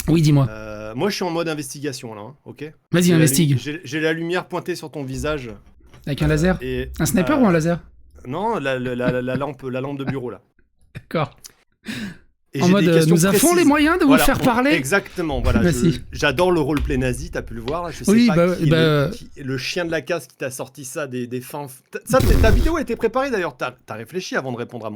Oui, dis-moi. Moi, je suis en mode investigation là, hein, ok? Vas-y, investigue. J'ai la lumière pointée sur ton visage Avec un laser? et Un sniper ou un laser? non, la lampe de bureau là. D'accord. Et En j'ai mode, des questions nous avons les précises. moyens de vous Voilà, faire parler? exactement. Voilà, Vas-y. j'adore le roleplay nazi. T'as pu le voir là. Je sais Oui, pas bah, qui est bah, le chien de la casse qui t'a sorti ça des fins. Ça, ta vidéo elle était préparée d'ailleurs. T'as réfléchi avant de répondre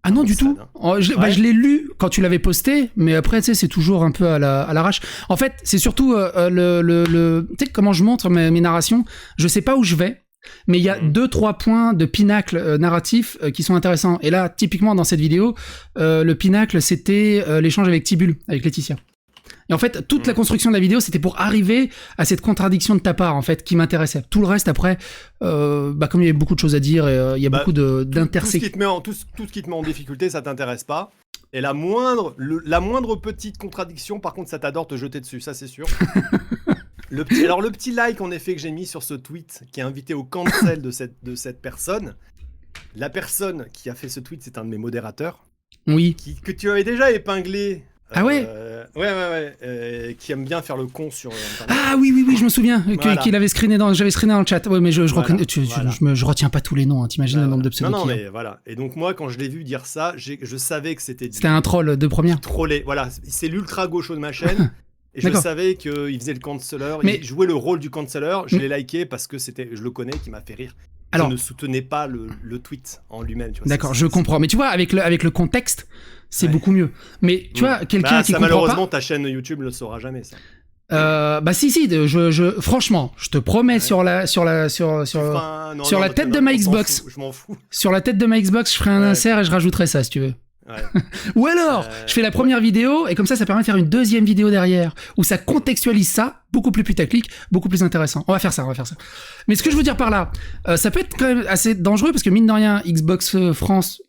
ah non, du thread, tout. hein. Oh, Ouais. je l'ai lu quand tu l'avais posté, mais après, tu sais, c'est toujours un peu à l'arrache. En fait, c'est surtout tu sais, comment je montre mes narrations. Je sais pas où je vais, mais il y a deux, trois points de pinacle narratif qui sont intéressants. Et là, typiquement, dans cette vidéo, le pinacle, c'était l'échange avec Tibul, avec Laetitia. Et en fait, toute la construction de la vidéo, c'était pour arriver à cette contradiction de ta part, en fait, qui m'intéressait. Tout le reste, après, comme il y avait beaucoup de choses à dire, et il y a beaucoup d'intersections. Tout ce qui te met en difficulté, ça t'intéresse pas. Et la moindre petite contradiction, par contre, ça t'adore te jeter dessus, ça c'est sûr. Le petit like en effet que j'ai mis sur ce tweet qui est invité au cancel de cette personne. La personne qui a fait ce tweet, c'est un de mes modérateurs. Oui. Que tu avais déjà épinglé. Ah ouais. Qui aime bien faire le con sur Internet. Ah oui, je me souviens qu'il avait screené j'avais screené dans le chat. Ouais, mais je reconnais, je retiens pas tous les noms, hein. T'imagines le nombre de pseudos. Non, mais voilà. Et donc moi, quand je l'ai vu dire ça, je savais que c'était un troll de première. Trollé. Voilà, c'est l'ultra gaucho de ma chaîne. Et je savais qu'il faisait le canceller, il jouait le rôle du canceller. Je l'ai liké parce que je le connais, qui m'a fait rire. Alors, je ne soutenais pas le tweet en lui-même. D'accord, je comprends. Mais tu vois, avec le contexte, c'est beaucoup mieux. Mais tu vois, quelqu'un qui comprend malheureusement, pas... ta chaîne YouTube le saura jamais, ça. Si, franchement, je te promets sur la tête de ma Xbox. Je m'en fous. Sur la tête de ma Xbox, je ferai un insert et je rajouterai ça, si tu veux. Ouais. Ou alors, je fais la première vidéo et comme ça permet de faire une deuxième vidéo derrière où ça contextualise ça, beaucoup plus putaclic, beaucoup plus intéressant. On va faire ça. Mais ce que je veux dire par là, ça peut être quand même assez dangereux parce que mine de rien, Xbox France,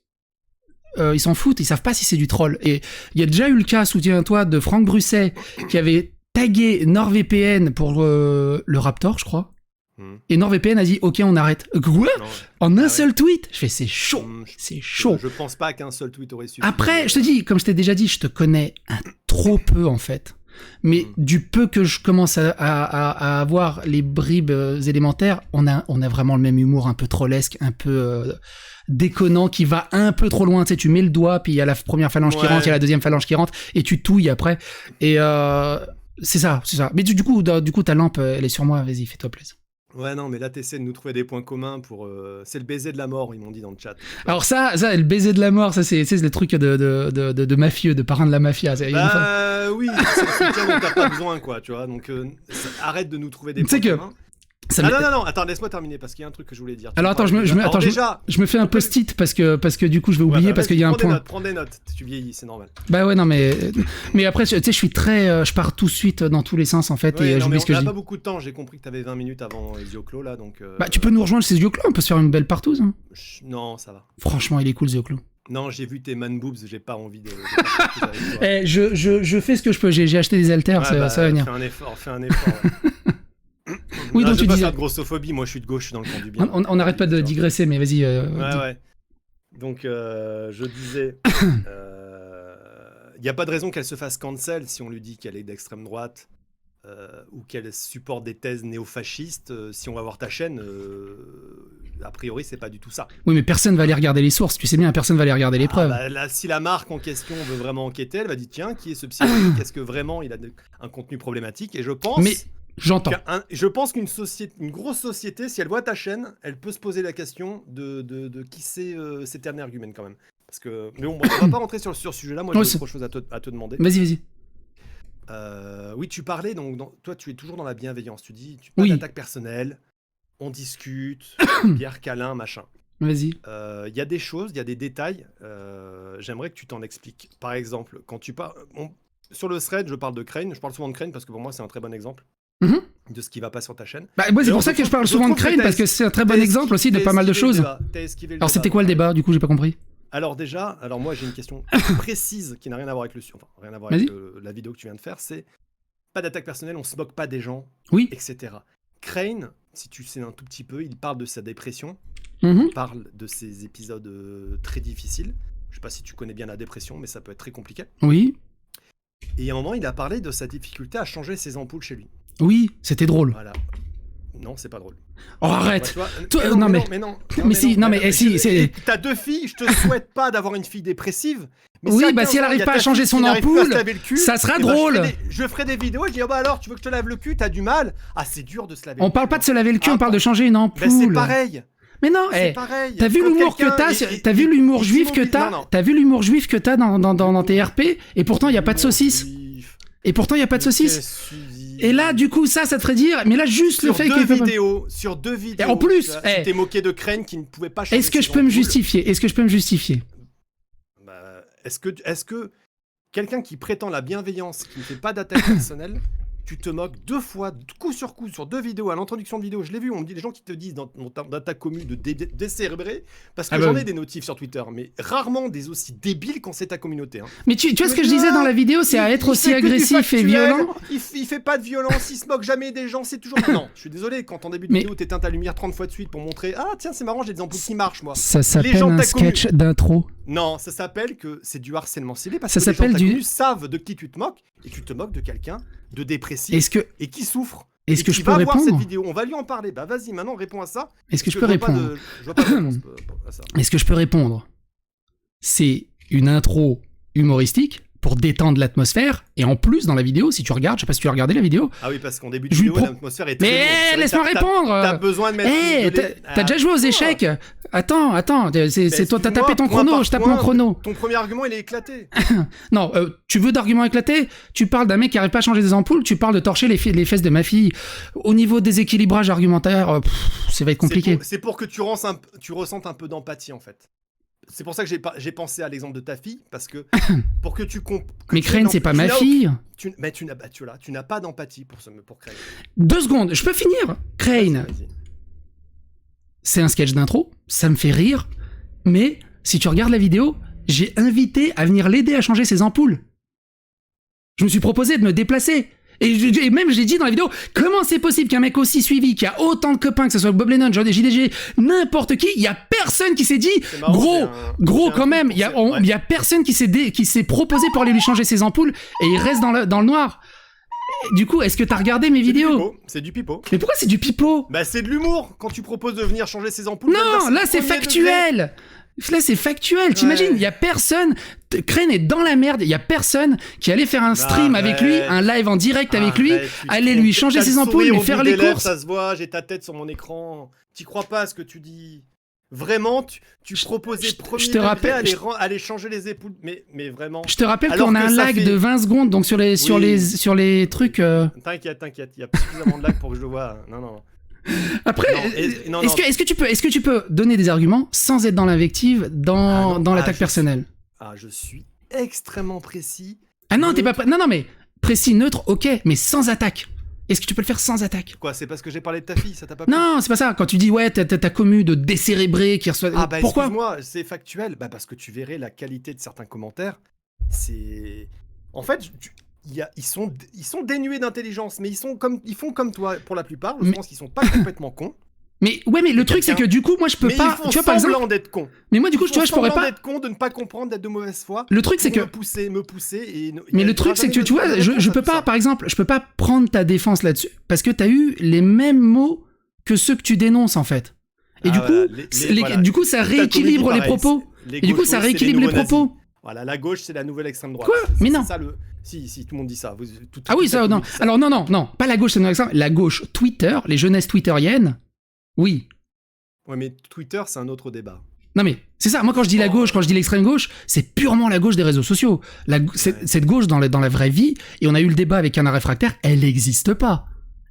ils s'en foutent, ils savent pas si c'est du troll. Et il y a déjà eu le cas, souviens-toi, de Franck Brusset qui avait tagué NordVPN pour le Raptor, je crois. Et NordVPN a dit ok, on arrête. Quoi? En un seul tweet? Je fais c'est chaud. C'est chaud. Je pense pas qu'un seul tweet aurait suffi. Après, je te dis, comme je t'ai déjà dit, je te connais trop peu en fait. Mais du peu que je commence à avoir les bribes élémentaires, on a vraiment le même humour un peu trollesque, un peu déconnant, qui va un peu trop loin. Tu sais, tu mets le doigt, puis il y a la première phalange qui rentre, il y a la deuxième phalange qui rentre, et tu touilles après. Et c'est ça. Mais du coup, ta lampe, elle est sur moi. Vas-y, fais-toi plaisir. Ouais, non, mais là, t'essaies de nous trouver des points communs pour... C'est le baiser de la mort, ils m'ont dit dans le chat. Alors ça, le baiser de la mort, ça, c'est le truc de mafieux, de parrain de la mafia. Oui, c'est le soutien dont t'as pas besoin, quoi, tu vois. Donc, arrête de nous trouver des points communs. Non, attends, laisse-moi terminer, parce qu'il y a un truc que je voulais dire. Alors attends, je me fais un post-it, parce que du coup, je vais oublier, parce qu'il y a un point. Prends des notes, tu vieillis, c'est normal. Bah ouais, non, mais après, tu sais, je pars tout de suite dans tous les sens, en fait, et j'oublie ce que je dis. On a pas beaucoup de temps, j'ai compris que t'avais 20 minutes avant Zioclo, là, donc... Bah, tu peux nous rejoindre chez Zioclo, on peut se faire une belle partouze. Hein. Non, ça va. Franchement, il est cool, Zioclo. Non, j'ai vu tes man boobs, j'ai pas envie de... Je fais ce que je peux, j'ai acheté des haltères, ça va venir. Fais un effort. Oui, donc tu disais... pas faire de grossophobie, moi je suis de gauche, je suis dans le camp du bien. On n'arrête pas de digresser, mais vas-y. Ouais. Donc, je disais... Il n'y a pas de raison qu'elle se fasse cancel si on lui dit qu'elle est d'extrême droite ou qu'elle supporte des thèses néofascistes. Si on va voir ta chaîne, a priori, c'est pas du tout ça. Oui, mais personne va aller regarder les sources. Tu sais bien, personne va aller regarder les preuves. Si la marque en question veut vraiment enquêter, elle va dire tiens, qui est ce psychologue? Est-ce que vraiment il a un contenu problématique? Et je pense... Mais j'entends. Je pense une grosse société, si elle voit ta chaîne, elle peut se poser la question de qui c'est cet énergumène quand même. Parce que, mais bon, on va pas rentrer sur ce sujet-là. Moi, j'ai autre chose à te demander. Vas-y. Oui, tu parlais, donc toi, tu es toujours dans la bienveillance. Tu dis, pas d'attaque personnelle, on discute, bière, câlin, machin. Vas-y. Il y a des choses, il y a des détails. J'aimerais que tu t'en expliques. Par exemple, quand tu parles... sur le thread, je parle de Crane. Je parle souvent de Crane parce que pour moi, c'est un très bon exemple. De ce qui va pas sur ta chaîne. Bah, moi, c'est pour ça que je parle souvent de Crane, parce que c'est un très bon exemple aussi de pas mal de choses. Alors, c'était quoi le débat? Du coup, j'ai pas compris. Alors déjà, moi j'ai une question précise qui n'a rien à voir avec rien à voir avec la vidéo que tu viens de faire, c'est pas d'attaque personnelle, on se moque pas des gens, etc. Crane, si tu sais un tout petit peu, il parle de sa dépression, il parle de ses épisodes très difficiles. Je sais pas si tu connais bien la dépression, mais ça peut être très compliqué. Oui. Et à un moment, il a parlé de sa difficulté à changer ses ampoules chez lui. Oui, c'était drôle. Voilà. Non, c'est pas drôle. Oh, arrête. Bah, Mais t'as 2 filles, je te souhaite pas d'avoir une fille dépressive. Mais oui, bah si elle arrive pas à changer son ampoule, ça sera drôle. Je ferai des vidéos, je dis, oh bah alors, tu veux que je te lave le cul, t'as du mal. Ah, c'est dur de se laver le cul. On parle pas de se laver le cul, on parle de changer une ampoule. Bah c'est pareil. Mais non, t'as vu l'humour que t'as vu l'humour juif que t'as vu l'humour juif que t'as dans tes RP, et pourtant il y a pas de saucisse. Et pourtant il y a pas de saucisse. Et là, du coup, ça te ferait dire, mais là, juste le fait que sur deux vidéos. Et en plus, tu t'es moqué de Crane qui ne pouvait pas changer. Est-ce que je peux me justifier Bah, est-ce que quelqu'un qui prétend la bienveillance, qui ne fait pas d'attaque personnelle, tu te moques 2 fois, coup sur coup, sur 2 vidéos, à l'introduction de vidéo, je l'ai vu, on me dit, les gens qui te disent dans ta commu de décérébré, parce que j'en ai des notifs sur Twitter, mais rarement des aussi débiles quand c'est ta communauté. Hein. Mais tu vois ce que je disais dans la vidéo, c'est à être aussi agressif et violent. Il fait pas de violence, il se moque jamais des gens, c'est toujours... Non, je suis désolé, quand en début de vidéo, t'éteins ta lumière 30 fois de suite pour montrer, ah tiens, c'est marrant, j'ai des ampoules qui marchent, moi. Ça s'appelle un sketch d'intro. Non, ça s'appelle que c'est du harcèlement ciblé, parce que les gens qui savent de qui tu te moques, et tu te moques de quelqu'un de dépressif et qui souffre. Est-ce que je peux répondre cette vidéo, on va lui en parler. Bah vas-y, maintenant réponds à ça. Est-ce que je peux répondre Est-ce que je peux répondre? C'est une intro humoristique pour détendre l'atmosphère, et en plus dans la vidéo, si tu regardes, je sais pas si tu as regardé la vidéo. Ah oui, parce qu'en début de vidéo, l'atmosphère est très Mais laisse-moi répondre. T'as besoin de mettre... t'as déjà joué aux échecs? Attends, c'est toi, t'as tapé ton chrono, je tape mon chrono. Ton premier argument, il est éclaté. Non, tu veux d'arguments éclatés? Tu parles d'un mec qui arrive pas à changer des ampoules, tu parles de torcher les fesses de ma fille. Au niveau des équilibrages argumentaires, ça va être compliqué. C'est pour que tu ressentes un peu d'empathie, en fait. C'est pour ça que j'ai pensé à l'exemple de ta fille, parce que pour que tu comprennes. Mais Crane, c'est pas ma fille. Tu n'as pas d'empathie pour Crane. 2 secondes, je peux finir. Crane, c'est un sketch d'intro, ça me fait rire, mais si tu regardes la vidéo, j'ai invité à venir l'aider à changer ses ampoules. Je me suis proposé de me déplacer. Et même, je l'ai dit dans la vidéo, comment c'est possible qu'un mec aussi suivi, qui a autant de copains, que ce soit Bob Lennon, John JDG, n'importe qui, il y a personne qui s'est dit, gros quand même, il y a personne qui s'est proposé pour aller lui changer ses ampoules, et il reste dans le noir. Du coup, est-ce que t'as regardé mes vidéos? C'est du pipeau. Mais pourquoi c'est du pipeau? Bah c'est de l'humour, quand tu proposes de venir changer ses ampoules. Non, là c'est factuel. Là, c'est factuel. T'imagines, il y a personne. Crane est dans la merde. Il y a personne qui allait faire un stream avec lui, un live en direct avec lui, aller lui changer ses ampoules, lui faire les courses. Ça se voit, j'ai ta tête sur mon écran. T'y crois pas à ce que tu dis. Vraiment, tu proposais premier degré aller changer les épaules, mais vraiment. Je te rappelle qu'on a un lag de 20 secondes, donc sur les trucs. T'inquiète, il y a suffisamment de lag pour que je le voie. Non. Après, est-ce que tu peux donner des arguments sans être dans l'invective, dans l'attaque personnelle? Je suis extrêmement précis. Ah non, t'es pas prêt. Non, mais précis, neutre, ok, mais sans attaque. Est-ce que tu peux le faire sans attaque? Quoi, c'est parce que j'ai parlé de ta fille, ça t'a pas plu? Non, c'est pas ça. Quand tu dis, ouais, t'as ta commu de décérébrés qui reçoit... Pourquoi? Excuse-moi, c'est factuel. Parce que tu verrais la qualité de certains commentaires. C'est... En fait, ils sont dénués d'intelligence, mais ils font comme toi pour la plupart. Je pense qu'ils sont pas complètement cons. Mais le truc c'est que du coup moi je peux pas. Ils font semblant d'être cons. Mais moi du coup tu vois je pourrais pas. D'être con, de ne pas comprendre, d'être de mauvaise foi. Le truc c'est que me pousser et. Mais le truc c'est que tu vois je peux pas par exemple je peux pas prendre ta défense là-dessus parce que t'as eu les mêmes mots que ceux que tu dénonces en fait. Et du coup ça rééquilibre les propos. Et du coup ça rééquilibre les propos. Voilà, la gauche, c'est la nouvelle extrême droite. Quoi? Mais non. Ça, Si, tout le monde dit ça. Oui, ça, non. Alors, non, pas la gauche, c'est la gauche Twitter, les jeunesses twitteriennes, oui. Ouais, mais Twitter, c'est un autre débat. Non, mais c'est ça. Moi, quand je dis la gauche, quand je dis l'extrême gauche, c'est purement la gauche des réseaux sociaux. Cette gauche dans la vraie vie, et on a eu le débat avec Anna Réfractaire, elle n'existe pas.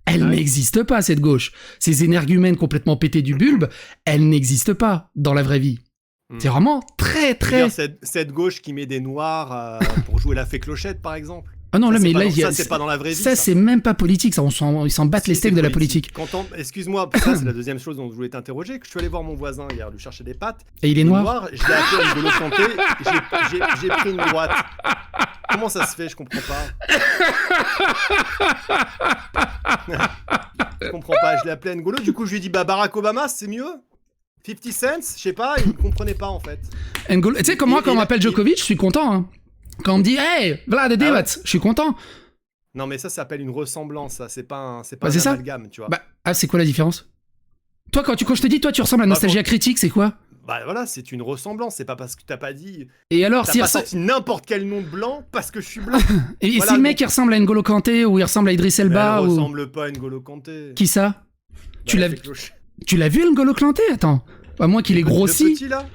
Elle n'existe pas, cette gauche. Ces énergumènes complètement pétés du bulbe, elle n'existe pas dans la vraie vie. C'est vraiment très... Cette gauche qui met des noirs pour jouer la fée clochette, par exemple. Ah non, ça, c'est pas dans la vraie vie. Ça, c'est même pas politique. Ça, ils s'en battent les steaks de la politique. Excuse-moi, ça, c'est la deuxième chose dont je voulais t'interroger. Que je suis allé voir mon voisin hier, lui chercher des pâtes. Et il est noir. Je l'ai appelé rigolo santé. J'ai pris une droite. Comment ça se fait? Je comprends pas. Je comprends pas. Je l'ai appelé N'Golo. Du coup, je lui ai dit Barack Obama, c'est mieux. 50 cents, je sais pas, il comprenait pas en fait. Tu sais, comme moi, quand on m'appelle Djokovic, je suis content. Hein. Quand on me dit, hey, Vlad et Devat, ouais. je suis content. Non, mais ça s'appelle une ressemblance, ça. C'est pas un Bah, c'est ça. amalgame, tu vois. Bah, ah, c'est quoi la différence? Toi, quand je te dis, toi, tu ressembles à Nostalgia Critique, c'est quoi? Bah voilà, c'est une ressemblance, c'est pas parce que t'as pas dit. Et alors, T'as s'il pas ressemble... sorti n'importe quel nom de blanc parce que je suis blanc. Et Voilà, si le mec, donc- il ressemble à N'Golo Kanté ou il ressemble à Idriss Mais Elba elle ou... ressemble pas à N'Golo Kanté. Qui ça? Bah, tu elle l'as fait cloche. Tu l'as vu, N'Golo Kanté? Attends. Bah, moi qu'il est Le grossi. petit là.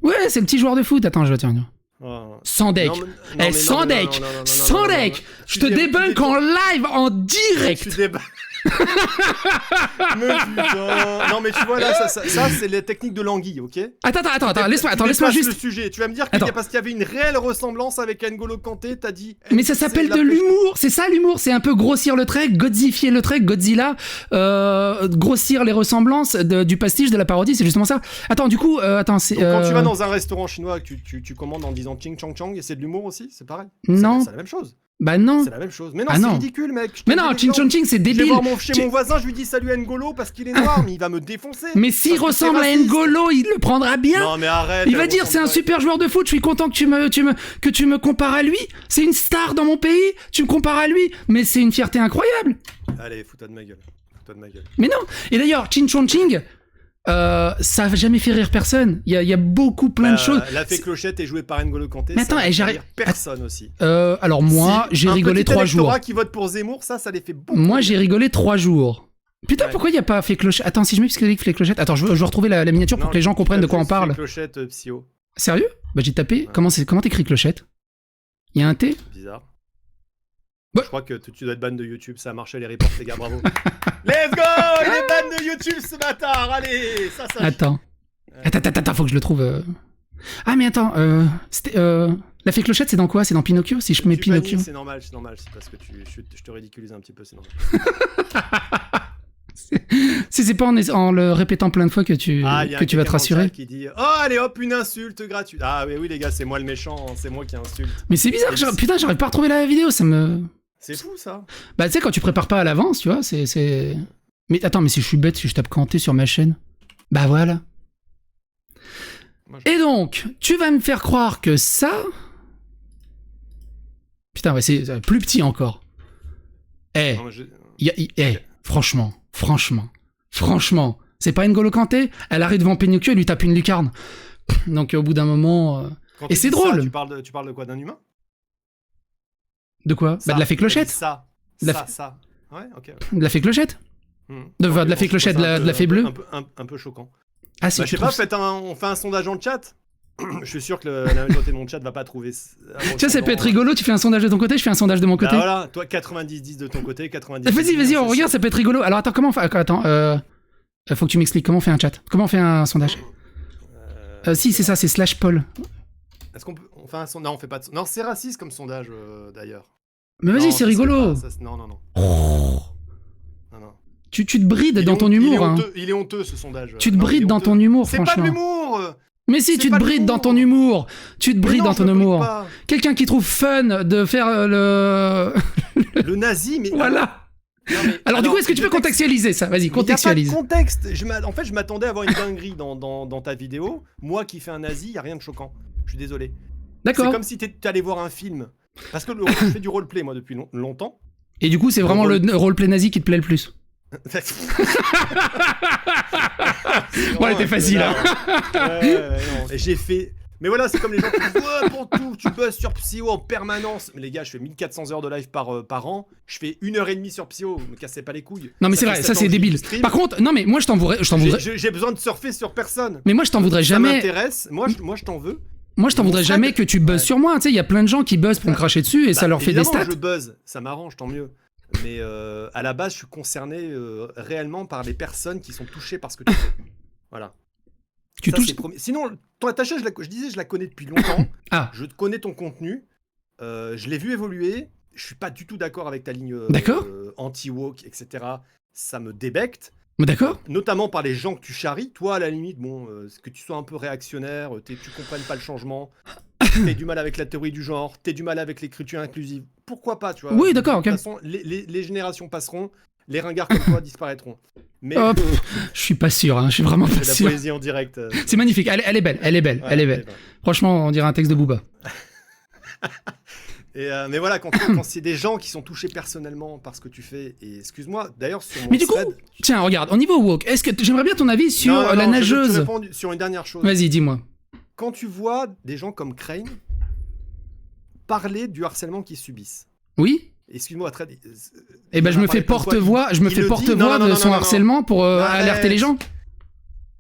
Ouais, c'est le petit joueur de foot. Attends, je vais tiens. Oh. Sans deck. Non, mais- non, Eh, mais sans non, mais deck. non, non, non, non, Sans non, non, deck. non. Je te débunk en live, en direct. Tu débats. Mais putain. Non mais tu vois là, ça c'est les techniques de l'anguille, ok? Attends, laisse-moi Tu déplaces juste. le sujet. Tu vas me dire Attends. que parce qu'il y avait une réelle ressemblance avec N'Golo Kanté, t'as dit. Mais ça s'appelle de l'humour, c'est ça l'humour, c'est un peu grossir le trait, godzifier le trait, Godzilla, grossir les ressemblances du pastiche, de la parodie, c'est justement ça. Attends, du coup, c'est... Donc, quand tu vas dans un restaurant chinois, tu commandes en disant ching chong chong et c'est de l'humour aussi, c'est pareil. Non. C'est la même chose. Bah non. C'est la même chose. Mais non, Ah c'est non. ridicule, mec. Mais non, ching chong ching, c'est Je vais débile. voir chez mon voisin, je lui dis salut N'Golo parce qu'il est noir, mais il va me défoncer. Mais s'il Parce que c'est ressemble à raciste. N'Golo, il le prendra bien. Non mais arrête. Il va elle dire c'est un ressemble super joueur de foot, je suis content que tu me compares à lui. C'est une star dans mon pays, tu me compares à lui, mais c'est une fierté incroyable. pas. Allez, fous-toi de ma gueule. Fous-toi de ma gueule. Mais non. Et d'ailleurs, Ching Chong Ching, ça a jamais fait rire personne. Il y a beaucoup plein de choses. La fée Clochette est jouée par N'Golo Kanté. Mais attends, ça va j'arrive- faire personne aussi. Alors moi, Si, j'ai un rigolé petit 3 jours. électorat qui vote pour Zemmour, ça les fait beaucoup. Moi, j'ai rigolé 3 jours. Putain, Ouais. pourquoi il n'y a pas fait clochette? Attends, si je m'explique fait clochette. Attends, je veux retrouver la miniature pour Non, que les gens comprennent de quoi on Fée parle. Clochette Psyo. Sérieux? Bah j'ai tapé. Ouais. Comment t'écris clochette? Il y a un T? Bizarre. Ouais. Je crois que tu dois être ban de YouTube, ça a marché les reports, les gars, bravo. Let's go! Il est ban de YouTube ce bâtard, allez! Ça. Attends. Attends, faut que je le trouve. Ah mais attends, la fée clochette c'est dans quoi? C'est dans Pinocchio? Si je mets Tu Pinocchio. paniques, c'est normal, c'est parce que je te ridiculise un petit peu, c'est normal. Si c'est pas en le répétant plein de fois que tu Y a vas quelqu'un te dans le rassurer. chat qui dit oh allez hop une insulte gratuite. Ah oui les gars, c'est moi le méchant, c'est moi qui insulte. Mais c'est bizarre, putain, j'arrive pas à retrouver la vidéo, ça me... C'est fou ça. Bah tu sais, quand tu prépares pas à l'avance, tu vois, c'est... Mais attends, mais si je suis bête, si je tape Kanté sur ma chaîne... Bah voilà. Et donc, tu vas me faire croire que ça... Putain, ouais, c'est plus petit encore. Eh, Non, mais franchement, c'est pas N'Golo Kanté? Elle arrive devant Pinocchio et lui tape une lucarne. Donc au bout d'un moment... Quand Et tu c'est dis drôle. ça, tu parles de quoi? D'un humain? De quoi? Bah de la fée clochette. Ça. De la Ça. Ouais, ok. De la fée clochette. Hmm. De Ok, la fée bon, clochette, je trouve ça de la fée bleue. Un peu choquant. Ah si, Bah, je tu sais pas, trouves ça- on fait un sondage en chat. Je suis sûr que la majorité de mon chat va pas trouver. Tiens, ça peut être rigolo, tu fais un sondage de ton côté, je fais un sondage de mon côté. Bah voilà, toi 90-10 de ton côté, 90. Vas-y, on regarde, ça peut être rigolo. Alors attends, comment on fait... Attends, faut que tu m'expliques comment on fait un chat. Comment on fait un sondage? Si, c'est ça, c'est /Paul. Est-ce qu'on fait un sondage? Non, on fait pas de. Non, c'est raciste comme sondage d'ailleurs. Mais vas-y, Non, c'est ça, rigolo. pas- ça, non. Oh. Non. Tu te brides Il dans est ton hon- humour. Hein. Il est honteux ce sondage. Tu te Non, il brides est dans honteux. ton humour, C'est pas de franchement. l'humour. Mais si, C'est tu te pas de brides dans l'humour. ton humour. Tu te Mais brides non, dans je ton me bride humour. pas. Quelqu'un qui trouve fun de faire le... Le nazi, mais. Voilà. Non, mais- Alors du coup, est-ce que tu peux le texte- contextualiser ça? Vas-y, Mais y a contextualise. pas de contexte. En fait, je m'attendais à avoir une dinguerie dans ta vidéo. Moi qui fais un nazi, y a rien de choquant. Je suis désolé. C'est D'accord. comme si t'allais voir un film. Parce que je fais du roleplay moi depuis longtemps. Et du coup, c'est vraiment le roleplay nazi qui te plaît le plus. Bon, elle était facile, hein. Non. Et j'ai fait. Mais voilà, c'est comme les gens qui disent ouais, pour tout, tu bosses sur Psyo en permanence. Mais les gars, je fais 1400 heures de live par an. Je fais 1h30 sur Psyo. Me cassez pas les couilles. Non mais c'est fait vrai, 7 ça ans c'est que je débile. stream. Par contre, non mais moi je t'en voudrais... J'ai besoin de surfer sur personne. Mais moi je t'en voudrais Ça jamais... m'intéresse. Moi, je t'en veux. Moi je t'en Mon voudrais frère- jamais que tu buzzes Ouais. sur moi. Tu sais, il y a plein de gens qui buzzent pour me cracher dessus et ça leur fait des Évidemment, stats. je buzz, ça m'arrange, tant mieux. Mais à la base, je suis concerné réellement par les personnes qui sont touchées par ce que tu fais. Voilà. Tu Ça, touches... c'est le premier. Sinon, ta chaîne, je disais, je la connais depuis longtemps. Ah, Je connais ton contenu. Je l'ai vu évoluer. Je suis pas du tout d'accord avec ta ligne D'accord. anti-woke, etc. Ça me débecte. d'accord. Notamment par les gens que tu charries. Toi, à la limite, bon, que tu sois un peu réactionnaire, tu comprennes pas le changement, t'aies du mal avec la théorie du genre, t'aies du mal avec l'écriture inclusive. Pourquoi pas, tu vois? Oui, d'accord, ok. De toute façon, les générations passeront, les ringards comme toi disparaîtront. Mais Oh, je suis pas sûr, hein, je suis vraiment c'est pas de la sûr. poésie en direct. C'est magnifique, elle est belle, elle est belle, Ouais, elle est belle. ben. Franchement, on dirait un texte de Booba. Mais voilà, quand c'est des gens qui sont touchés personnellement par ce que tu fais, et excuse-moi, d'ailleurs sur mon Mais du coup, thread... tiens, regarde, au niveau woke, est-ce que j'aimerais bien ton avis sur Non, la je veux nageuse. te répondre sur une dernière chose. Vas-y, dis-moi. Quand tu vois des gens comme Crane parler du harcèlement qu'ils subissent, Oui. excuse-moi, très... Eh ben, je me fais porte-voix, de son harcèlement pour alerter les gens.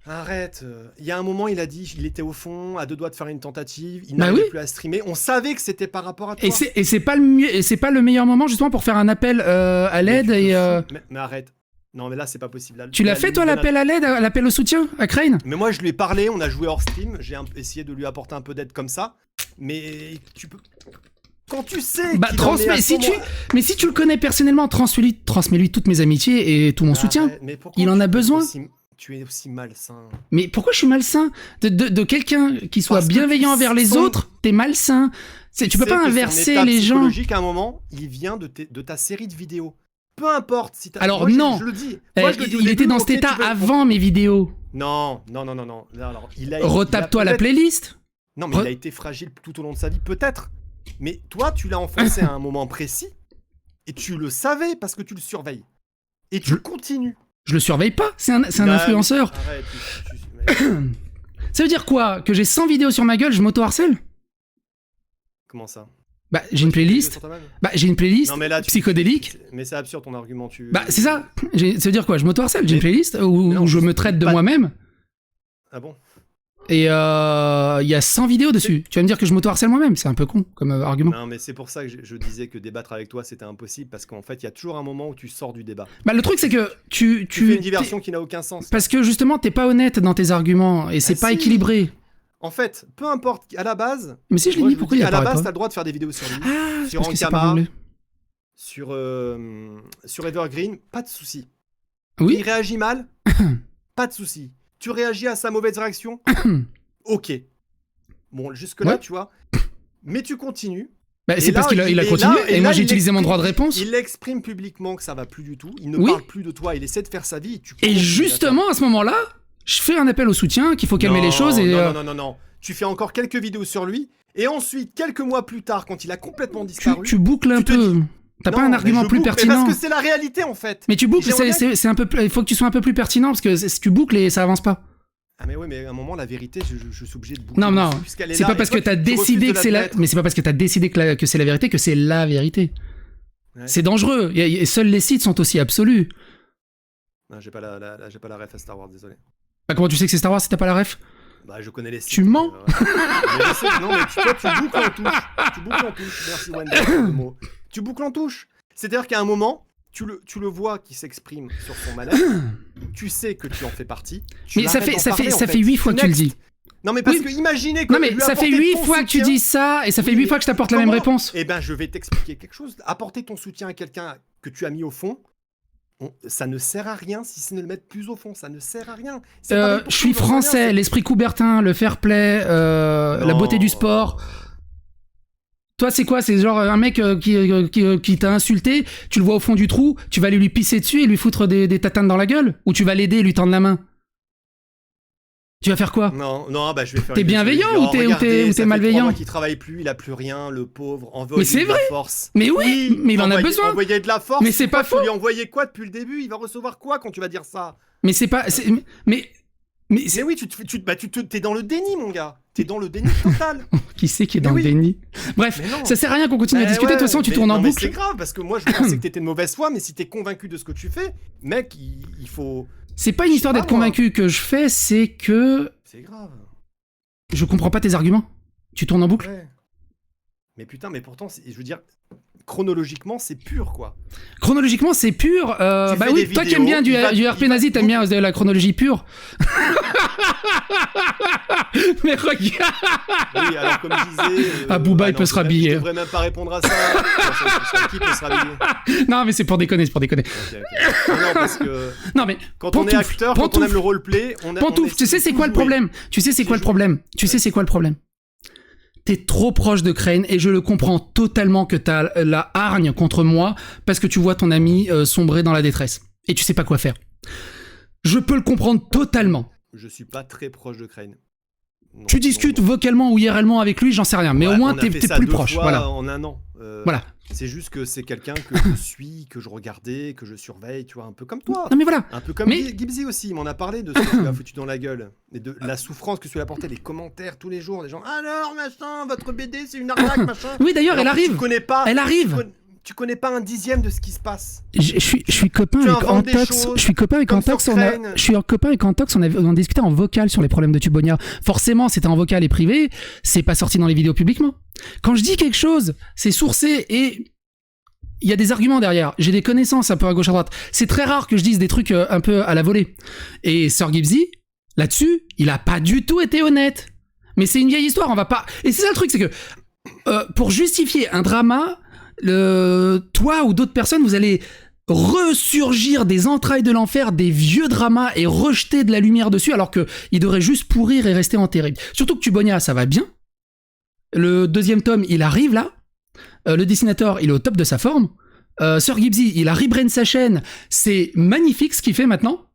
Arrête. Il y a un moment, il a dit, il était au fond, à 2 doigts de faire une tentative, il Bah n'arrivait oui. plus à streamer. On savait que c'était par rapport à toi. Et c'est pas le meilleur moment justement pour faire un appel à l'aide Mais tu et. te fous. Mais arrête. Non, mais là, c'est pas possible. Là, Tu l'as fait toi l'appel à l'aide, l'appel au soutien à Crane? Mais moi, je lui ai parlé, on a joué hors stream, j'ai essayé de lui apporter un peu d'aide comme ça. Mais tu peux. Quand tu sais. Bah transmets. Mais si tu le connais personnellement, transmets-lui toutes mes amitiés et tout mon soutien. Mais pourquoi Il en a besoin. Tu es aussi malsain. Mais pourquoi je suis malsain de quelqu'un qui soit Parce que bienveillant tu envers les sens- autres? T'es malsain. Tu peux pas inverser les gens. Psychologique, à un moment, il vient de ta série de vidéos. Peu importe si t'as. Alors Moi, non. Je le dis. Eh, Moi, je le dis au il début, était dans ok, cet état tu peux- avant mes vidéos. Non. Alors, Retape-toi la peut-être- playlist. Non, mais il a été fragile tout au long de sa vie, peut-être. Mais toi, tu l'as enfoncé à un moment précis, et tu le savais parce que tu le surveilles. Et tu continues. Je le surveille pas, c'est un Bah, influenceur. Arrête, Ça veut dire quoi? Que j'ai 100 vidéos sur ma gueule, je m'auto-harcèle? Comment ça? Bah, j'ai une playlist. Sur ta main Bah, j'ai une playlist Non, mais là, psychodélique. Mais c'est absurde ton argument. Bah, c'est ça. Ça veut dire quoi? Je m'auto-harcèle, j'ai une playlist où non, je me traite de pas- moi-même. Ah bon? Et il y a 100 vidéos dessus. Tu vas me dire que je m'auto-harcèle moi-même, c'est un peu con comme argument. Non, mais c'est pour ça que je disais que débattre avec toi, c'était impossible, parce qu'en fait, il y a toujours un moment où tu sors du débat. Bah, le truc, c'est que tu fais une diversion qui n'a aucun sens. Parce que justement, t'es pas honnête dans tes arguments et c'est pas si. équilibré. En fait, peu importe, à la base... Mais si je l'ai moi, mis, vous pourquoi dis, il à la apparaît base, pas? t'as le droit de faire des vidéos sur lui, Ah, sur parce que c'est pas Ankama, voulu. sur Evergreen, pas de souci. Oui. Il réagit mal, pas de souci. Tu réagis à sa mauvaise réaction, ok. Bon, jusque-là, Ouais. tu vois. Mais tu continues. Bah, c'est Et parce là, qu'il a et continué là- et et moi là, j'ai il utilisé mon droit de exprime- réponse. Il exprime publiquement que ça va plus du tout. Il ne Oui. parle plus de toi. Il essaie de faire sa vie. Tu Et continues, justement, à ce moment-là, je fais un appel au soutien, qu'il faut calmer Non, les choses et. Non. Tu fais encore quelques vidéos sur lui. Et ensuite, quelques mois plus tard, quand il a complètement Tu, disparu. tu boucles un tu te peu. dis- T'as Non, pas un mais argument je plus boucle, mais pertinent. Parce que c'est la réalité en fait. Mais tu boucles, J'aimerais bien c'est un peu, il faut que tu sois un peu plus pertinent parce que si tu boucles et ça avance pas. Ah mais oui, mais à un moment, la vérité, je suis obligé de boucler. Non, non, dessus, puisqu'elle est c'est là, pas et parce que toi, t'as tu décidé refuses que de c'est la, l'admettre. mais c'est pas parce que t'as décidé que c'est la vérité que c'est la vérité. Ouais. C'est dangereux. Et seuls les sites sont aussi absolus. Non, j'ai pas j'ai pas la ref à Star Wars, désolé. Bah, comment tu sais que c'est Star Wars si t'as pas la ref? Bah, je connais les sites. Tu mens. Mais je sais, non, mais toi, tu boucles en touche. Tu boucles en touche. Merci, Wendell, pour le mot. Tu boucles en touche. C'est-à-dire qu'à un moment, tu le vois qui s'exprime sur son manette. Tu sais que tu en fais partie. Tu Mais ça l'arrêtes fait, d'en parler, en ça fait 8 fois que tu le Next. dis. Non, mais parce Oui. que imaginez que. Non, mais lui ça fait apporter 8 ton fois que tu soutien- dis ça et ça fait Oui, 8 mais fois que je t'apporte la même comment- réponse. Eh ben, je vais t'expliquer quelque chose. Apporter ton soutien à quelqu'un que tu as mis au fond, ça ne sert à rien si c'est ne le mettre plus au fond. Ça ne sert à rien. C'est pareil pour Je suis tout, j'en sais rien, français, c'est- l'esprit Coubertin, le fair play, la Non. beauté du sport. Toi, c'est quoi? C'est genre un mec qui t'a insulté, tu le vois au fond du trou, tu vas aller lui pisser dessus et lui foutre des tatanes dans la gueule? Ou tu vas l'aider et lui tendre la main? Tu vas faire quoi? Non, bah je vais faire. T'es une vidéo, bienveillant je vais dire, ou t'es- ou regardez, t'es ça fait 3 malveillant mois qu'il travaille plus, il a plus rien, le pauvre, envoyez Mais c'est de la vrai. force. Mais oui, mais il en a besoin. Envoyer de la force. Mais c'est pas Tu faux. lui envoyais quoi depuis le début? Il va recevoir quoi quand tu vas dire ça? Mais c'est pas... Mais Mais oui, t'es dans le déni, mon gars. T'es dans le déni total. qui c'est qui est Mais dans le oui. déni? Bref, Mais non. ça sert à rien qu'on continue à Eh discuter, de ouais, toute façon tu mais- tournes en non, mais boucle. c'est grave parce que moi je pensais que t'étais de mauvaise foi, mais si t'es convaincu de ce que tu fais, mec, il faut. C'est pas une histoire pas, d'être moi. convaincu que je fais, c'est que C'est grave. je comprends pas tes arguments. Tu tournes en boucle. Ouais. Mais putain, mais pourtant, je veux dire, chronologiquement, c'est pur quoi. Chronologiquement, c'est pur. Bah fais oui, des toi qui aimes bien vidéos, du RP nazi, t'aimes bien la chronologie pure. Mais regarde. Oui, alors comme je disais. Ah, Booba, il non, peut se rhabiller. Je devrais même pas répondre à ça. Qui peut se rhabiller? Non, mais c'est pour déconner, c'est pour déconner. Ok. Non, parce que Non, mais quand on est Pantoufle, acteur, quand on Pantoufle. aime le roleplay, on a. Pantoufle, tu sais c'est quoi le problème? Tu sais c'est quoi le problème? Tu sais c'est quoi le problème? T'es trop proche de Crane et je le comprends totalement que t'as la hargne contre moi parce que tu vois ton ami sombrer dans la détresse et tu sais pas quoi faire. Je peux le comprendre totalement. Je suis pas très proche de Crane. Non, Tu discutes non. vocalement ou IRLement avec lui, j'en sais rien. Mais Ouais, au moins, on a t'es fait ça plus 2 proche. fois Voilà. en un an. Voilà. C'est juste que c'est quelqu'un que je suis, que je regardais, que je surveille, tu vois, un peu comme toi. Non, mais voilà. Un peu comme Mais- Gibbsy aussi, il m'en a parlé de ce qu'il a foutu dans la gueule. Et de la souffrance que cela apportait, les commentaires tous les jours, les gens, alors machin, votre BD c'est une arnaque, machin. Oui, d'ailleurs, elle Alors que arrive. Tu connais pas. Elle arrive. Tu connais pas un dixième de ce qui se passe. Je suis copain Tu avec inventes des Antox. choses, Je suis copain avec comme Antox. sur Crane. Je suis copain avec Antox. On discutait en vocal sur les problèmes de Tubonia. Forcément, c'était en vocal et privé. C'est pas sorti dans les vidéos publiquement. Quand je dis quelque chose, c'est sourcé et il y a des arguments derrière. J'ai des connaissances un peu à gauche à droite. C'est très rare que je dise des trucs un peu à la volée. Et Sir Gibbsy, là-dessus, il a pas du tout été honnête. Mais c'est une vieille histoire. On va pas. Et c'est ça le truc, c'est que pour justifier un drama, toi ou d'autres personnes, vous allez ressurgir des entrailles de l'enfer, des vieux dramas et rejeter de la lumière dessus, alors que il devrait juste pourrir et rester enterré. Surtout que Tubonia, ça va bien. Le 2e tome, il arrive là. Le dessinateur, il est au top de sa forme. Sir Gibbsy, il a rebrand sa chaîne. C'est magnifique ce qu'il fait maintenant.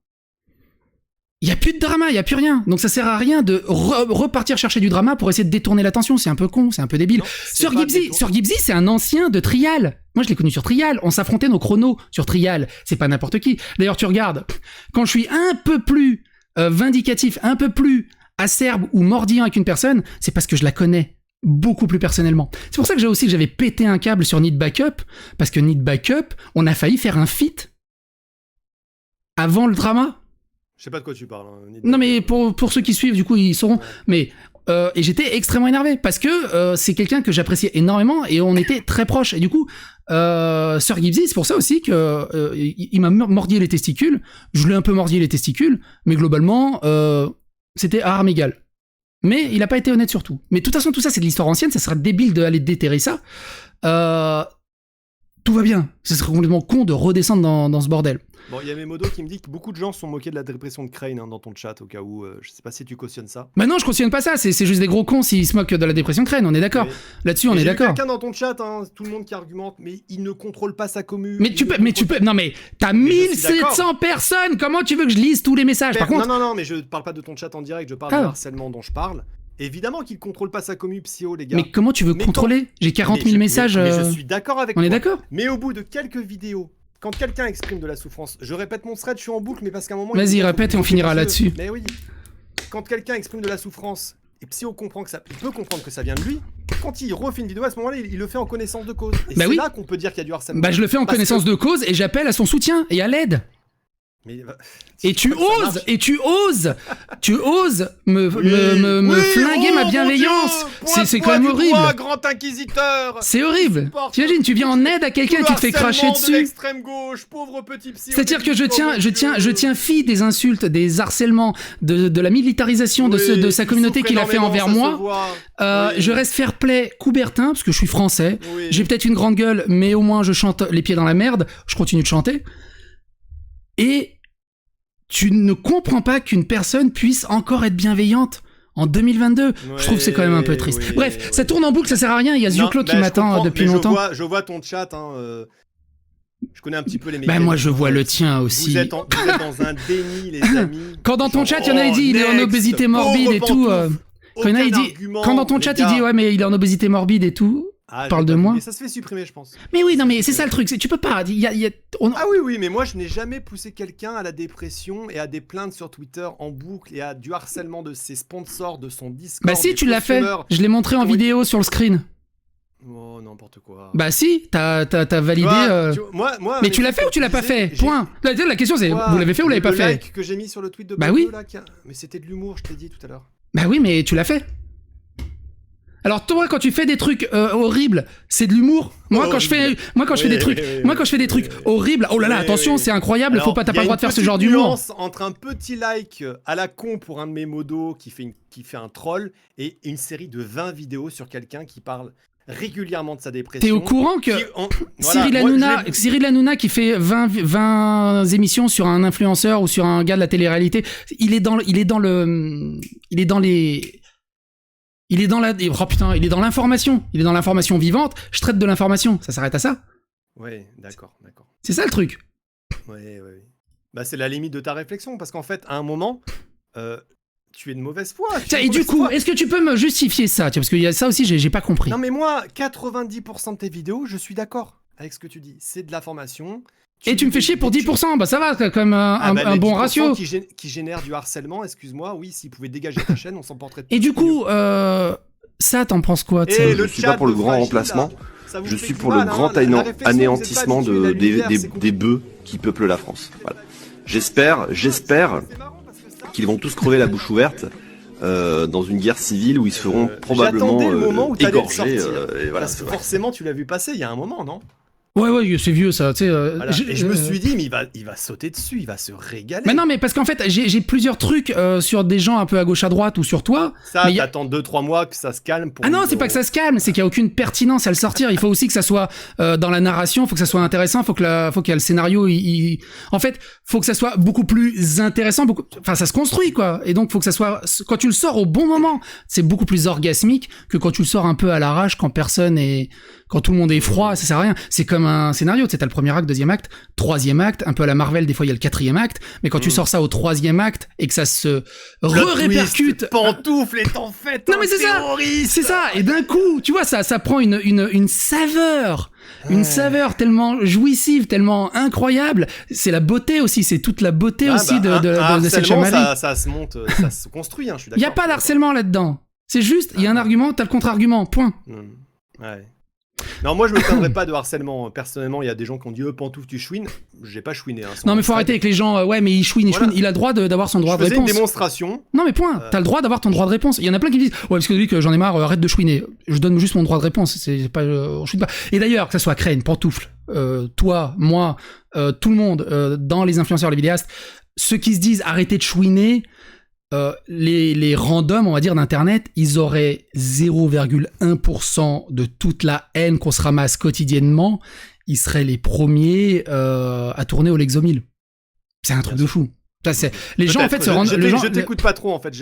Il y a plus de drama, il y a plus rien. Donc ça sert à rien de repartir chercher du drama pour essayer de détourner l'attention. C'est un peu con, c'est un peu débile. Non, Sir Gibbsy, c'est un ancien de Trial. Moi, je l'ai connu sur Trial. On s'affrontait nos chronos sur Trial. C'est pas n'importe qui. D'ailleurs, tu regardes, quand je suis un peu plus vindicatif, un peu plus acerbe ou mordillant avec une personne, c'est parce que je la connais beaucoup plus personnellement. C'est pour ça que j'avais pété un câble sur Need Backup, parce que Need Backup, on a failli faire un feat avant le drama. Je sais pas de quoi tu parles. Hein, Non, mais pour ceux qui suivent, du coup, ils sauront. Ouais. Mais et j'étais extrêmement énervé parce que c'est quelqu'un que j'appréciais énormément et on était très proches. Et du coup, Sir Gibbsy, c'est pour ça aussi que il m'a mordi les testicules. Je l'ai un peu mordi les testicules, mais globalement, c'était à armes égales. Mais il a pas été honnête sur tout. Mais de toute façon, tout ça, c'est de l'histoire ancienne. Ça serait débile d'aller déterrer ça. Tout va bien. Ce serait complètement con de redescendre dans ce bordel. Bon, il y a Memodo qui me dit que beaucoup de gens se sont moqués de la dépression de Crane dans ton chat, au cas où, je sais pas si tu cautionnes ça. Bah non, je cautionne pas ça, c'est juste des gros cons s'ils se moquent de la dépression de Crane, on est d'accord. Mais- Là-dessus, on Mais est j'ai vu d'accord. quelqu'un dans ton chat, hein, tout le monde qui argumente, mais il ne contrôle pas sa commu. Mais tu peux, non mais t'as Mais je suis 1700 personnes, comment tu veux que je lise tous les messages? Par contre, Non, mais je parle pas de ton chat en direct, je parle Ah. du harcèlement dont je parle. Évidemment qu'il contrôle pas sa commu psyo, les gars. mais comment tu veux Mais contrôler? J'ai 40 000 messages, Mais je suis d'accord avec on toi. est d'accord? Mais au bout de quelques vidéos, quand quelqu'un exprime de la souffrance, je répète mon thread, je suis en boucle, mais parce qu'à un moment... Vas-y, répète et on finira là-dessus. Mais oui. Quand quelqu'un exprime de la souffrance, et Psyo comprend que ça, il peut comprendre que ça vient de lui, quand il refait une vidéo, à ce moment-là, il le fait en connaissance de cause. Et Bah c'est oui. là qu'on peut dire qu'il y a du harcèlement. Bah je le fais en Parce connaissance que- de cause et j'appelle à son soutien et à l'aide. Mais, Et tu Ça marche. oses me Oui, flinguer oh ma mon bienveillance. Dieu, C'est pointe-toi quand même du horrible. doigt, grand inquisiteur. C'est horrible. Supporte- T'imagines, tu viens en aide à quelqu'un qui te fait cracher De dessus. l'extrême gauche, pauvre petit psy. C'est-à-dire que je tiens fi des insultes, des harcèlements, de la militarisation de sa communauté qu'il a fait envers moi. Je reste fair play Coubertin, parce que je suis français. J'ai peut-être une grande gueule, mais au moins je chante les pieds dans la merde. Je continue de chanter. Et tu ne comprends pas qu'une personne puisse encore être bienveillante en 2022. Je trouve que c'est quand même un peu triste. oui, Bref, oui. ça tourne en boucle, ça sert à rien. Il y a Zuclo qui m'attend depuis longtemps. Je vois ton chat. Je connais un petit peu les Bah moi je vois le tien aussi. Vous êtes dans un déni, les amis. Quand dans ton Genre, chat, il y en a qui dit il est en next, obésité morbide et pauvre tout. pantoufle, Quand il y en a, il aucun dit, argument, quand dans ton les chat, gars. il dit ouais mais il est en obésité morbide et tout. Ah, parle j'ai de pas vu, moi. Mais ça se fait supprimer, je pense. Mais oui, non mais c'est ça le truc, tu peux pas. Ah oui, mais moi je n'ai jamais poussé quelqu'un à la dépression et à des plaintes sur Twitter en boucle et à du harcèlement de ses sponsors, de son Discord. Bah si, des tu l'as fait. costumeurs. Je l'ai montré en Oui. vidéo sur le screen. Oh, n'importe quoi. Bah si, t'as validé. Moi, Mais tu l'as fait ou tu l'as pas fait? Point. La question c'est, vous l'avez fait ou vous l'avez pas Le fait? like que j'ai mis sur le tweet de Bah Bodo, oui. là, mais c'était de l'humour, je t'ai dit tout à l'heure. Bah oui, mais tu l'as fait. Alors toi, quand tu fais des trucs horribles, c'est de l'humour. Moi, quand je fais des trucs, quand je fais des trucs horribles, oh là là, Oui, attention, oui. c'est incroyable. Alors, T'as il y pas a le droit une de faire ce petite genre d'humour. nuance entre un petit like à la con pour un de mes modos qui fait un troll et une série de 20 vidéos sur quelqu'un qui parle régulièrement de sa dépression. T'es au courant que Voilà, Cyril Hanouna qui fait 20 émissions sur un influenceur ou sur un gars de la télé-réalité, il est dans l'information. Il est dans l'information vivante. Je traite de l'information. Ça s'arrête à ça. Ouais, d'accord. C'est ça le truc. Ouais. Bah, c'est la limite de ta réflexion parce qu'en fait, à un moment, tu es de mauvaise foi. Tiens, et du coup, est-ce que tu peux me justifier ça? Tiens, parce qu'il y a ça aussi, j'ai pas compris. Non, mais moi, 90% de tes vidéos, je suis d'accord avec ce que tu dis. C'est de la formation. Et tu me fais chier pour 10%, bah ça va, t'as quand même un bon ratio. Qui génère du harcèlement, excuse-moi, oui, s'ils pouvaient dégager ta chaîne, on s'en porterait de Et du coup, ça, t'en penses quoi de ça? Je suis pas pour le grand remplacement, je suis pour le grand anéantissement des bœufs qui peuplent la France. Voilà. J'espère qu'ils vont tous crever la bouche ouverte dans une guerre civile où ils se feront probablement égorger. Parce que forcément, tu l'as vu passer il y a un moment, non? Ouais, c'est vieux ça, tu sais. Voilà. Et je me suis dit, mais il va sauter dessus, il va se régaler. Mais non, mais parce qu'en fait, j'ai plusieurs trucs sur des gens un peu à gauche à droite ou sur toi. Ça, t'attends 2-3 mois que ça se calme. Ah non, c'est pas que ça se calme, c'est qu'il y a aucune pertinence à le sortir. Il faut aussi que ça soit dans la narration, faut que ça soit intéressant, faut qu'il y ait le scénario. En fait, faut que ça soit beaucoup plus intéressant. Enfin, ça se construit quoi. Et donc, faut que ça soit quand tu le sors au bon moment, c'est beaucoup plus orgasmique que quand tu le sors un peu à l'arrache, quand tout le monde est froid, ça sert à rien. C'est comme un scénario, tu sais, t'as le premier acte, deuxième acte, troisième acte, un peu à la Marvel, des fois il y a le quatrième acte, mais quand tu sors ça au troisième acte et que ça se répercute... Pantoufle est en fait non mais c'est ça, et d'un coup, tu vois, ça prend une saveur, une saveur tellement jouissive, tellement incroyable. C'est la beauté aussi, c'est toute la beauté aussi de cette chamaillerie. Ça se monte, ça se construit, hein, je suis d'accord. Il y a pas d'harcèlement là-dedans. C'est juste, il y a un argument, t'as le contre-argument, point. Ouais. Non, moi je me plaindrais pas de harcèlement. Personnellement, il y a des gens qui ont dit pantoufle, tu chouines. J'ai pas chouiné. Hein, non, mais faut arrêter avec les gens. Ouais, mais il chouine. Il a le droit d'avoir son droit de réponse. Je faisais une démonstration. Non, mais point. T'as le droit d'avoir ton droit de réponse. Il y en a plein qui disent ouais, parce que lui, que j'en ai marre, arrête de chouiner. Je donne juste mon droit de réponse. C'est pas, on chouine pas. Et d'ailleurs, que ça soit Crane, Pantoufle, toi, moi, tout le monde, dans les influenceurs, les vidéastes, ceux qui se disent arrêtez de chouiner. Les randoms, on va dire, d'internet, ils auraient 0,1% de toute la haine qu'on se ramasse quotidiennement, ils seraient les premiers à tourner au Lexomil. C'est un truc de fou. Ça, les gens en fait se rendent. Je t'écoute pas trop en fait.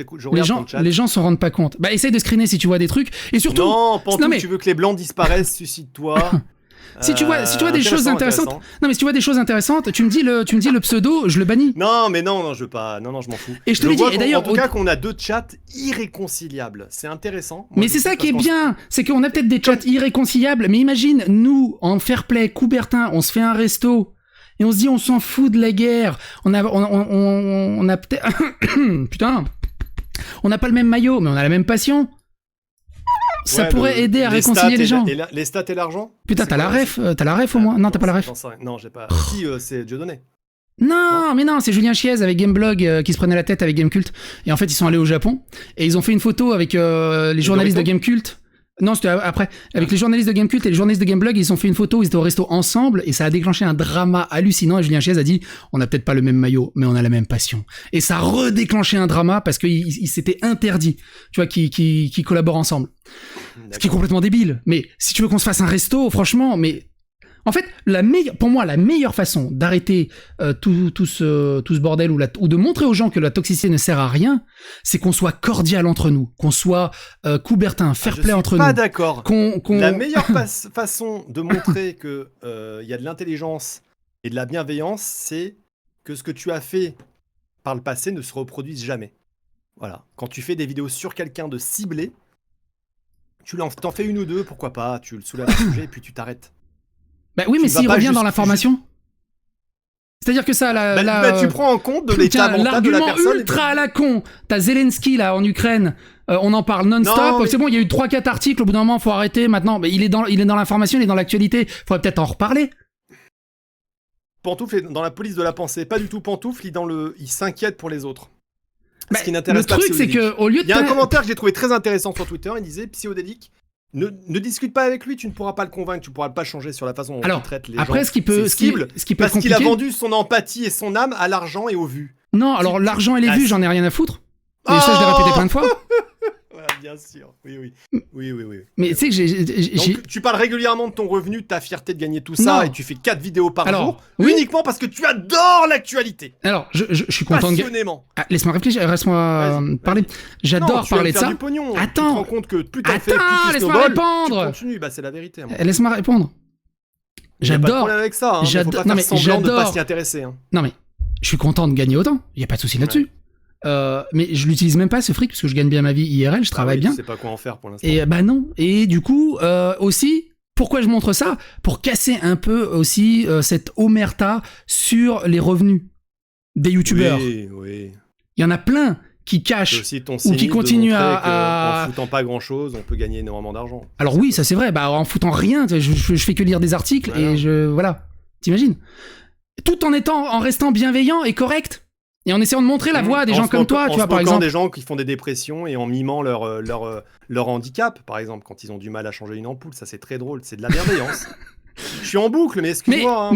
Les gens s'en rendent pas compte. Bah essaye de screener si tu vois des trucs et surtout. Non, Pantoufle, tu veux que les blancs disparaissent, suicide-toi. Si tu vois des choses intéressantes, non mais si tu vois des choses intéressantes, tu me dis le pseudo, je le bannis. Non mais non, je veux pas, non je m'en fous. Et je te le dis. Et d'ailleurs, en tout cas, qu'on a deux chats irréconciliables, c'est intéressant. Mais c'est ça qui est bien, c'est qu'on a peut-être des chats irréconciliables, mais imagine nous en fair play, Coubertin, on se fait un resto et on se dit on s'en fout de la guerre, on a peut-être putain, on n'a pas le même maillot, mais on a la même passion. Ça pourrait aider à réconcilier les gens. Les stats et l'argent. Putain, t'as la ref au moins. Non, t'as pas la ref. Non, j'ai pas. Si, c'est Dieudonné. Non, mais non, c'est Julien Chiez avec Gameblog qui se prenait la tête avec Gamecult. Et en fait, ils sont allés au Japon et ils ont fait une photo avec les journalistes de Gamecult. Non, c'était après. Avec les journalistes de Gamecult et les journalistes de Gameblog, ils ont fait une photo, ils étaient au resto ensemble et ça a déclenché un drama hallucinant. Et Julien Chiez a dit on n'a peut-être pas le même maillot, mais on a la même passion. Et ça a redéclenché un drama parce qu'il s'était interdit, tu vois, qui collaborent ensemble. Ce qui est complètement débile. Mais si tu veux qu'on se fasse un resto, franchement, mais. En fait, pour moi, la meilleure façon d'arrêter tout ce bordel ou de montrer aux gens que la toxicité ne sert à rien, c'est qu'on soit cordial entre nous, qu'on soit Coubertin, fair play entre nous. Je suis pas d'accord. La meilleure façon de montrer que y a de l'intelligence et de la bienveillance, c'est que ce que tu as fait par le passé ne se reproduise jamais. Voilà. Quand tu fais des vidéos sur quelqu'un de ciblé, t'en fais une ou deux, pourquoi pas, tu le soulèves un sujet et puis tu t'arrêtes. Bah oui, mais s'il revient dans l'information. C'est-à-dire que ça, tu prends en compte de l'état mental de la personne. L'argument ultra à la con. T'as Zelensky là en Ukraine. On en parle non-stop. Mais... C'est bon, il y a eu 3-4 articles. Au bout d'un moment, faut arrêter. Maintenant, mais il est dans l'information, il est dans l'actualité. Faudrait peut-être en reparler. Pantoufle est dans la police de la pensée. Pas du tout Pantoufle. Il s'inquiète pour les autres. Ce qui n'intéresse pas. Le truc, c'est que au lieu de. Il y a un commentaire que j'ai trouvé très intéressant sur Twitter. Il disait psychodélique. Ne discute pas avec lui, tu ne pourras pas le convaincre, tu ne pourras pas changer sur la façon dont il traite les gens. Après, ce qui peut être parce qu'il a vendu son empathie et son âme à l'argent et aux vues. Non, alors l'argent et les vues, j'en ai rien à foutre. Et ça, je l'ai répété plein de fois. Ouais, bien sûr, oui. Mais tu sais que Donc, tu parles régulièrement de ton revenu, de ta fierté de gagner tout ça, et tu fais 4 vidéos par jour, uniquement parce que tu adores l'actualité. Alors, je suis content de... Passionnément. Laisse-moi réfléchir, laisse-moi parler. J'adore parler de ça. Du pognon. Attends. Tu te rends compte que plus t'en fais, plus tu laisse-moi répondre. Tu continues, c'est la vérité. Laisse-moi répondre. J'adore. Pas de problème avec ça, faut pas faire semblant de pas s'y intéresser. Non mais, je suis content de gagner autant, y a pas de souci là-dessus. mais je l'utilise même pas ce fric parce que je gagne bien ma vie IRL, je travaille bien. Je sais pas quoi en faire pour l'instant. Et bah non. Et du coup aussi, pourquoi je montre ça? Pour casser un peu aussi cette omerta sur les revenus des youtubeurs. Oui. Il y en a plein qui cachent aussi ton ou qui continuent en foutant pas grand chose, on peut gagner énormément d'argent. Alors oui, ça c'est vrai. Bah en foutant rien, je fais que lire des articles et voilà. T'imagines? Tout en restant bienveillant et correct. Et en essayant de montrer la voie à des gens comme toi, tu vois, par exemple. Des gens qui font des dépressions et en mimant leur handicap, par exemple, quand ils ont du mal à changer une ampoule, ça c'est très drôle, c'est de la bienveillance. Je suis en boucle, mais excuse-moi.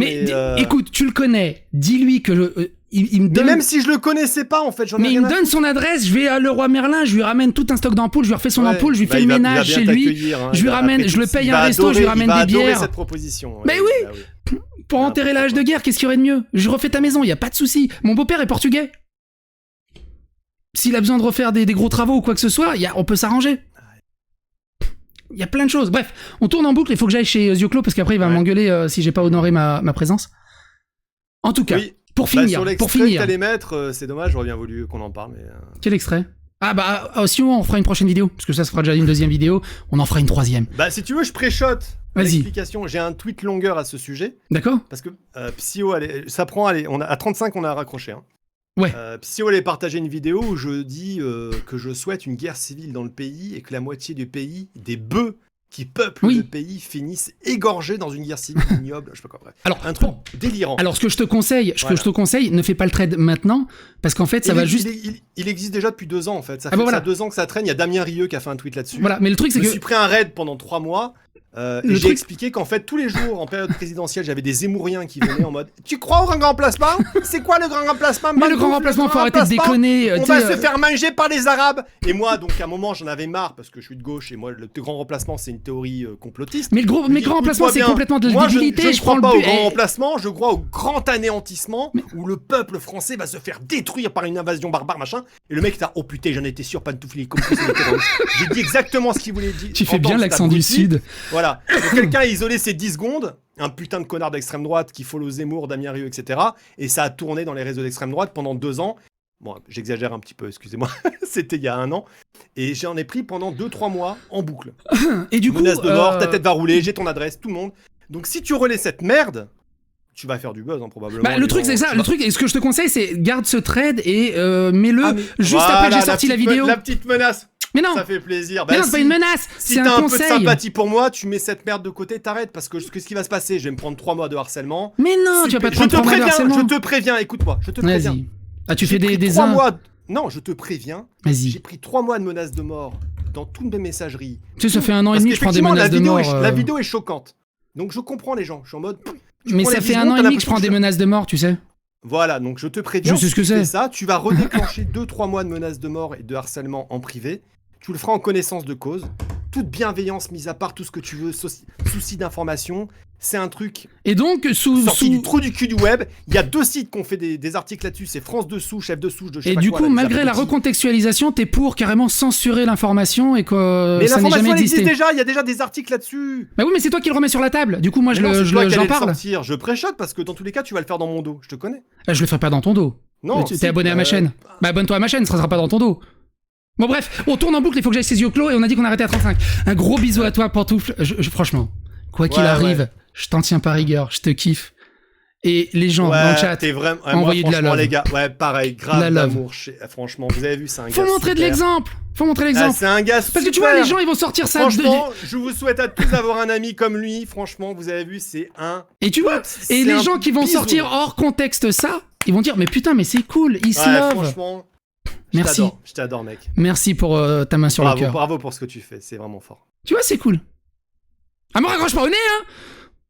Écoute, tu le connais, dis-lui que il me donne... Mais même si je le connaissais pas, en fait, il me donne son adresse, je vais à Leroy Merlin, je lui ramène tout un stock d'ampoules, je lui refais son ampoule, je lui fais le ménage chez lui, je lui ramène, je le paye un resto, je lui ramène des bières. Cette proposition. Mais oui. Pour enterrer l'âge de guerre, qu'est-ce qu'il y aurait de mieux? Je refais ta maison, y a pas de souci. Mon beau-père est portugais. S'il a besoin de refaire des gros travaux ou quoi que ce soit, on peut s'arranger. Il y a plein de choses. Bref, on tourne en boucle, il faut que j'aille chez Zioclo parce qu'après il va m'engueuler si j'ai pas honoré ma présence. En tout cas, pour finir. Sur l'extrait que t'allais mettre, c'est dommage, j'aurais bien voulu qu'on en parle. Mais Quel extrait? Ah bah, sinon on fera une prochaine vidéo, parce que ça fera déjà une deuxième vidéo, on en fera une troisième. Bah si tu veux, je pré-shot. Vas-y. J'ai un tweet longueur à ce sujet. D'accord. Parce que Psyo, ça prend, à 35 on a raccroché. Hein. Ouais. Psyo allait partager une vidéo où je dis que je souhaite une guerre civile dans le pays et que la moitié du pays, des bœufs qui peuplent le pays, finissent égorgés dans une guerre civile ignoble, je sais pas quoi. Bref. Alors, un truc délirant. Alors ce que je te conseille, ne fais pas le trade maintenant, parce qu'en fait ça va juste... Il existe déjà depuis 2 ans en fait, ça fait 2 ans que ça traîne, il y a Damien Rieu qui a fait un tweet là-dessus. Voilà, mais le truc c'est que... Je me suis pris un raid pendant 3 mois, et j'ai expliqué qu'en fait tous les jours en période présidentielle j'avais des Zémouriens qui venaient en mode tu crois au grand remplacement? C'est quoi le grand remplacement? Mais le grand remplacement, faut arrêter de déconner. On va se faire manger par les Arabes. Et moi donc à un moment j'en avais marre parce que je suis de gauche et moi le grand remplacement c'est une théorie complotiste. Mais le grand remplacement c'est complètement de la débilité. Je crois pas au grand remplacement, je crois au grand anéantissement où le peuple français va se faire détruire par une invasion barbare machin. Et le mec t'as oh putain j'en étais sûr pantouflé comme ça. J'ai dit exactement ce qu'il voulait dire. Tu fais bien l'accent du sud. Voilà. Donc, quelqu'un a isolé ces 10 secondes, un putain de connard d'extrême droite qui follow Zemmour, Damien Rieu, etc. Et ça a tourné dans les réseaux d'extrême droite pendant 2 ans. Bon, j'exagère un petit peu, excusez-moi. C'était il y a 1 an. Et j'en ai pris pendant 2-3 mois en boucle. Et du coup, menace de mort, ta tête va rouler, j'ai ton adresse, tout le monde. Donc si tu relais cette merde, tu vas faire du buzz, hein, probablement. Bah, le truc, c'est ça. Le truc, et ce que je te conseille, c'est garde ce trade et mets-le juste après que j'ai sorti la vidéo. La petite menace. Mais non. Ça fait plaisir. Mais non, c'est pas une menace. Si c'est t'as un un peu de conseil. sympathie pour moi, tu mets cette merde de côté, t'arrêtes. Parce que qu'est-ce qui va se passer? Je vais me prendre 3 mois de harcèlement. Mais non, tu vas pas te prendre 3 mois de harcèlement. Je te préviens, écoute-moi. Je te préviens. Vas-y. Ah, tu fais des 3 mois. Non, je te préviens. Vas-y. J'ai pris 3 mois de menaces de mort dans toutes mes messageries. Tu sais, ça fait 1 an et demi que je prends des menaces de mort. La vidéo est choquante. Donc je comprends les gens. Je suis en mode. Mais ça fait 1 an et demi que je prends des menaces de mort, tu sais. Voilà, donc je te préviens. Je sais ce que c'est. Ça, tu vas redéclencher 2-3 mois de menaces de mort et de harcèlement en privé. Tu le feras en connaissance de cause. Toute bienveillance mise à part, tout ce que tu veux, souci d'information, c'est un truc. Et donc, sorti du trou du cul du web. Il y a 2 sites qui ont fait des articles là-dessus. C'est France Dessous, Chef de Souche de chez. Et du coup, malgré la recontextualisation, t'es pour carrément censurer l'information et que mais ça n'ait jamais existé. Mais l'information existe déjà. Il y a déjà des articles là-dessus. Bah oui, mais c'est toi qui le remets sur la table. Du coup, moi, j'en parle. Je pré-shot parce que dans tous les cas, tu vas le faire dans mon dos. Je te connais. Je le ferai pas dans ton dos. Non. T'es abonné à ma chaîne. Bah abonne-toi à ma chaîne, ça sera pas dans ton dos. Bon bref, on tourne en boucle, il faut que j'aille ses yeux clos et on a dit qu'on arrêtait à 35. Un gros bisou à toi, Pantoufle. Franchement, quoi qu'il arrive, je t'en tiens pas rigueur, je te kiffe. Et les gens dans le chat, envoyez de la love. Les gars, pareil, grave d'amour. Franchement, vous avez vu, c'est un gars. Faut montrer de l'exemple. C'est un gars super. Parce que tu vois, les gens, ils vont sortir ça. Franchement, je vous souhaite à tous d'avoir un ami comme lui. Franchement, vous avez vu, c'est un. Et tu vois, et les gens qui vont sortir hors contexte ça, ils vont dire, mais putain, mais c'est cool, ils se love. Franchement. Merci. Je t'adore, mec. Merci pour ta main sur le cœur. Bravo pour ce que tu fais, c'est vraiment fort. Tu vois, c'est cool. Ah, me raccroche pas au nez, hein.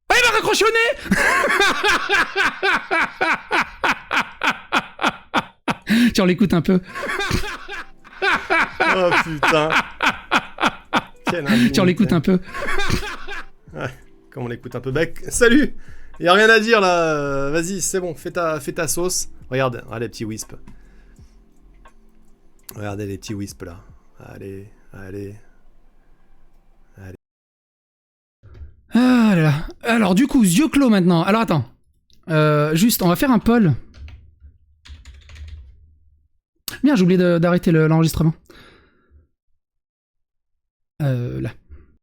Ah, il m'a raccroché au nez. Tiens, on l'écoute un peu. Oh putain. Tiens, on l'écoute un peu. Ouais, comme on l'écoute un peu. Salut. Y a rien à dire là. Vas-y, c'est bon, fais ta sauce. Regarde les petits wisps. Regardez les petits wisps là. Allez. Ah là là. Alors du coup, yeux clos maintenant. Alors attends. Juste, on va faire un poll. Merde, j'ai oublié d'arrêter l'enregistrement. Là.